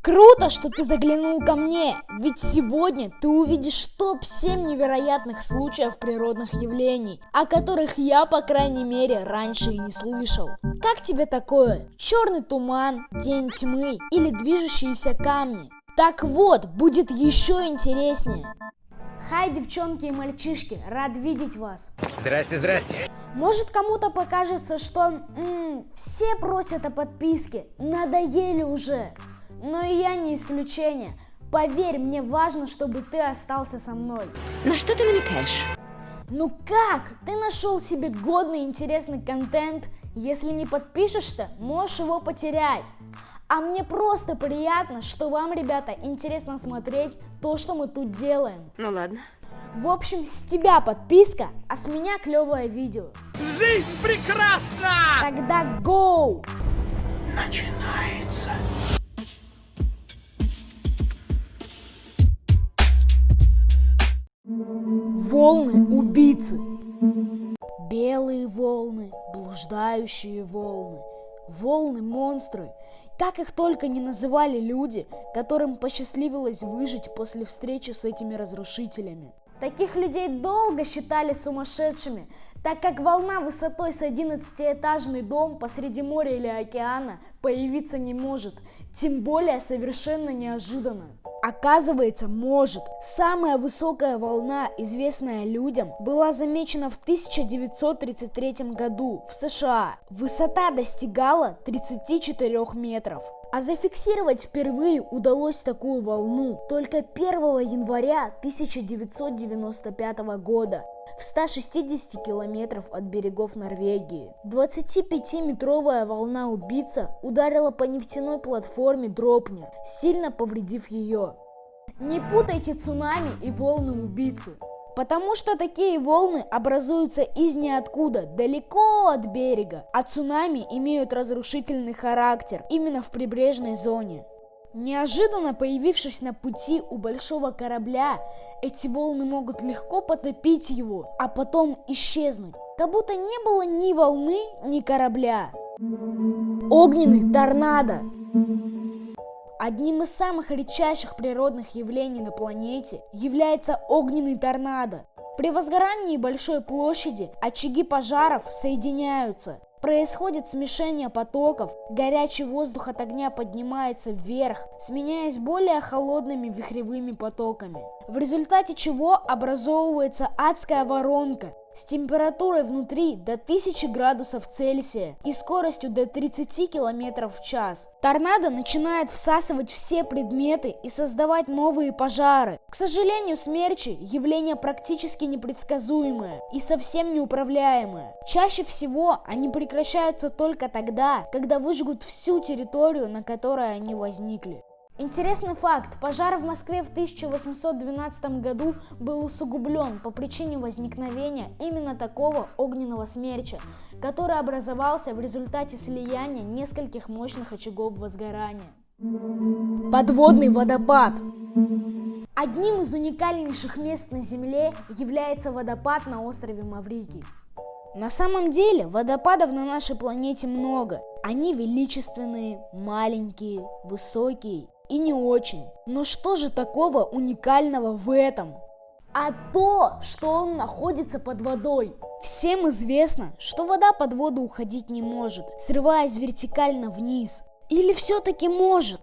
Круто, что ты заглянул ко мне, ведь сегодня ты увидишь топ-7 невероятных случаев природных явлений, о которых я, по крайней мере, раньше и не слышал. Как тебе такое? Черный туман, день тьмы или движущиеся камни? Так вот, будет еще интереснее. Хай, девчонки и мальчишки, рад видеть вас. Здрасте, здрасте. Может, кому-то покажется, что все просят о подписке, надоели уже. Но и я не исключение. Поверь, мне важно, чтобы ты остался со мной. На что ты намекаешь? Ну как? Ты нашел себе годный интересный контент. Если не подпишешься, можешь его потерять. А мне просто приятно, что вам, ребята, интересно смотреть то, что мы тут делаем. Ну ладно. В общем, с тебя подписка, а с меня клевое видео. Жизнь прекрасна! Тогда go! Начинается. Волны-убийцы. Белые волны, блуждающие волны, волны-монстры. Как их только не называли люди, которым посчастливилось выжить после встречи с этими разрушителями. Таких людей долго считали сумасшедшими, так как волна высотой с 11-этажный дом посреди моря или океана появиться не может, тем более совершенно неожиданно. Оказывается, может. Самая высокая волна, известная людям, была замечена в 1933 году в США. Высота достигала 34 метров. А зафиксировать впервые удалось такую волну только 1 января 1995 года в 160 километров от берегов Норвегии. 25-метровая волна-убийца ударила по нефтяной платформе Дропнер, сильно повредив ее. Не путайте цунами и волны-убийцы. Потому что такие волны образуются из ниоткуда, далеко от берега, а цунами имеют разрушительный характер именно в прибрежной зоне. Неожиданно появившись на пути у большого корабля, эти волны могут легко потопить его, а потом исчезнуть, как будто не было ни волны, ни корабля. Огненный торнадо. Одним из самых редчайших природных явлений на планете является огненный торнадо. При возгорании большой площади очаги пожаров соединяются. Происходит смешение потоков, горячий воздух от огня поднимается вверх, сменяясь более холодными вихревыми потоками, в результате чего образовывается адская воронка с температурой внутри до 1000 градусов Цельсия и скоростью до 30 км в час. Торнадо начинает всасывать все предметы и создавать новые пожары. К сожалению, смерчи – явление практически непредсказуемое и совсем неуправляемое. Чаще всего они прекращаются только тогда, когда выжгут всю территорию, на которой они возникли. Интересный факт. Пожар в Москве в 1812 году был усугублен по причине возникновения именно такого огненного смерча, который образовался в результате слияния нескольких мощных очагов возгорания. Подводный водопад. Одним из уникальнейших мест на Земле является водопад на острове Маврикий. На самом деле водопадов на нашей планете много. Они величественные, маленькие, высокие и не очень. Но что же такого уникального в этом? А то, что он находится под водой. Всем известно, что вода под воду уходить не может, срываясь вертикально вниз. Или все-таки может?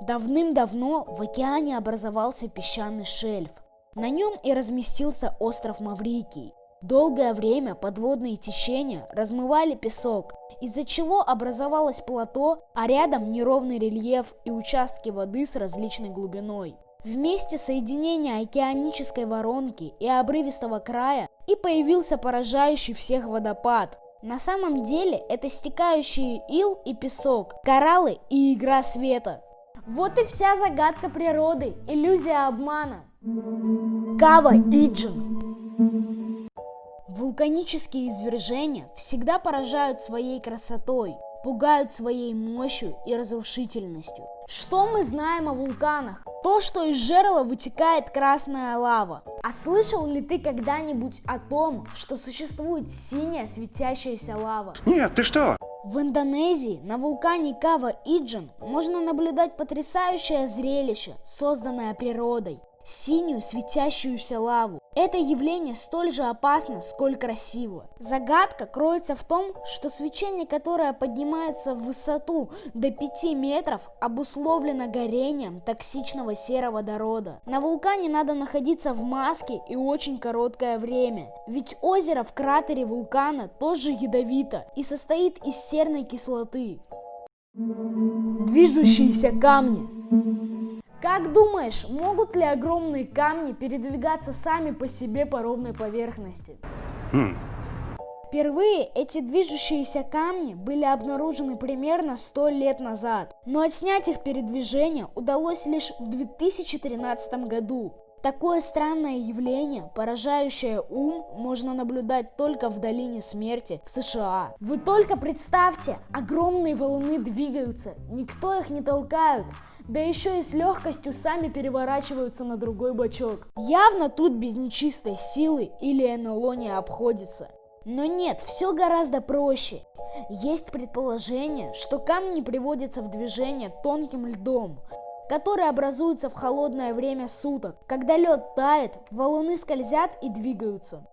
Давным-давно в океане образовался песчаный шельф. На нем и разместился остров Маврикий. Долгое время подводные течения размывали песок, из-за чего образовалось плато, а рядом неровный рельеф и участки воды с различной глубиной. В месте соединения океанической воронки и обрывистого края и появился поражающий всех водопад. На самом деле это стекающие ил и песок, кораллы и игра света. Вот и вся загадка природы, иллюзия обмана. Кава-Иджин. Вулканические извержения всегда поражают своей красотой, пугают своей мощью и разрушительностью. Что мы знаем о вулканах? То, что из жерла вытекает красная лава. А слышал ли ты когда-нибудь о том, что существует синяя светящаяся лава? Нет, ты что? В Индонезии на вулкане Кава-Иджин можно наблюдать потрясающее зрелище, созданное природой. Синюю светящуюся лаву. Это явление столь же опасно, сколь красиво. Загадка кроется в том, что свечение, которое поднимается в высоту до 5 метров, обусловлено горением токсичного сероводорода. На вулкане надо находиться в маске и очень короткое время, ведь озеро в кратере вулкана тоже ядовито и состоит из серной кислоты. Движущиеся камни. Как думаешь, могут ли огромные камни передвигаться сами по себе по ровной поверхности? Впервые эти движущиеся камни были обнаружены примерно 100 лет назад, но отснять их передвижение удалось лишь в 2013 году. Такое странное явление, поражающее ум, можно наблюдать только в долине смерти в США. Вы только представьте, огромные валуны двигаются, никто их не толкает, да еще и с легкостью сами переворачиваются на другой бочок. Явно тут без нечистой силы или НЛО не обходится. Но нет, все гораздо проще. Есть предположение, что камни приводятся в движение тонким льдом, который образуется в холодное время суток. Когда лед тает, валуны скользят и двигаются.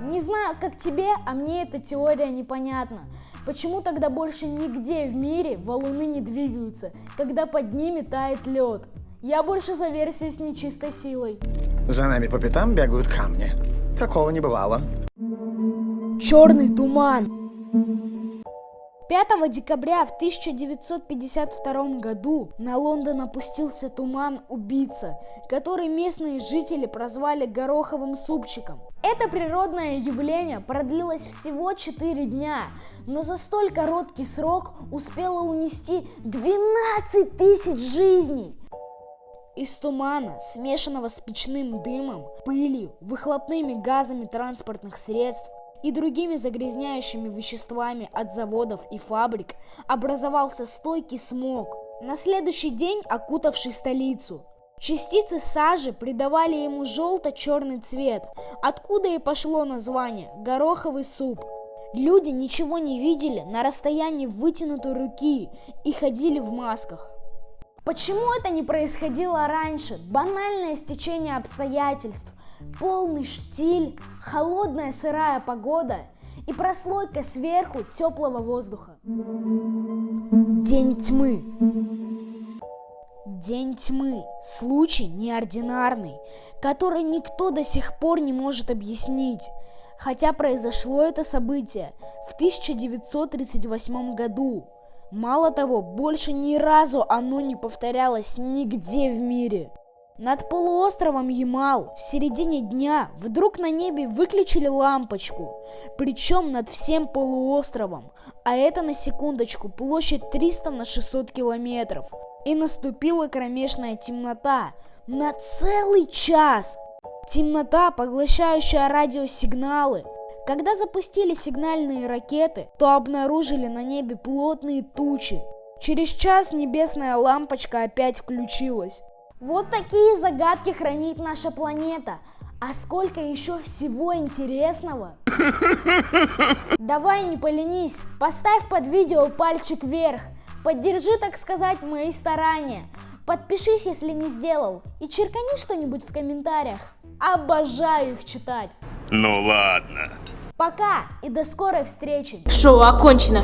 Не знаю, как тебе, а мне эта теория непонятна. Почему тогда больше нигде в мире валуны не двигаются, когда под ними тает лед? Я больше за версию с нечистой силой. За нами по пятам бегают камни. Такого не бывало. Черный туман. 5 декабря в 1952 году на Лондон опустился туман-убийца, который местные жители прозвали гороховым супчиком. Это природное явление продлилось всего 4 дня, но за столь короткий срок успело унести 12 тысяч жизней. Из тумана, смешанного с печным дымом, пылью, выхлопными газами транспортных средств и другими загрязняющими веществами от заводов и фабрик, образовался стойкий смог, на следующий день окутавший столицу. Частицы сажи придавали ему желто-черный цвет, откуда и пошло название «гороховый суп». Люди ничего не видели на расстоянии вытянутой руки и ходили в масках. Почему это не происходило раньше? Банальное стечение обстоятельств, полный штиль, холодная сырая погода и прослойка сверху теплого воздуха. День тьмы. День тьмы – случай неординарный, который никто до сих пор не может объяснить, хотя произошло это событие в 1938 году. Мало того, больше ни разу оно не повторялось нигде в мире. Над полуостровом Ямал в середине дня вдруг на небе выключили лампочку, причем над всем полуостровом, а это на секундочку площадь 300 на 600 километров. И наступила кромешная темнота на целый час. Темнота, поглощающая радиосигналы. Когда запустили сигнальные ракеты, то обнаружили на небе плотные тучи. Через час небесная лампочка опять включилась. Вот такие загадки хранит наша планета. А сколько еще всего интересного? Давай, не поленись, поставь под видео пальчик вверх. Поддержи, так сказать, мои старания. Подпишись, если не сделал, и черкани что-нибудь в комментариях. Обожаю их читать. Ну ладно. Пока и до скорой встречи. Шоу окончено.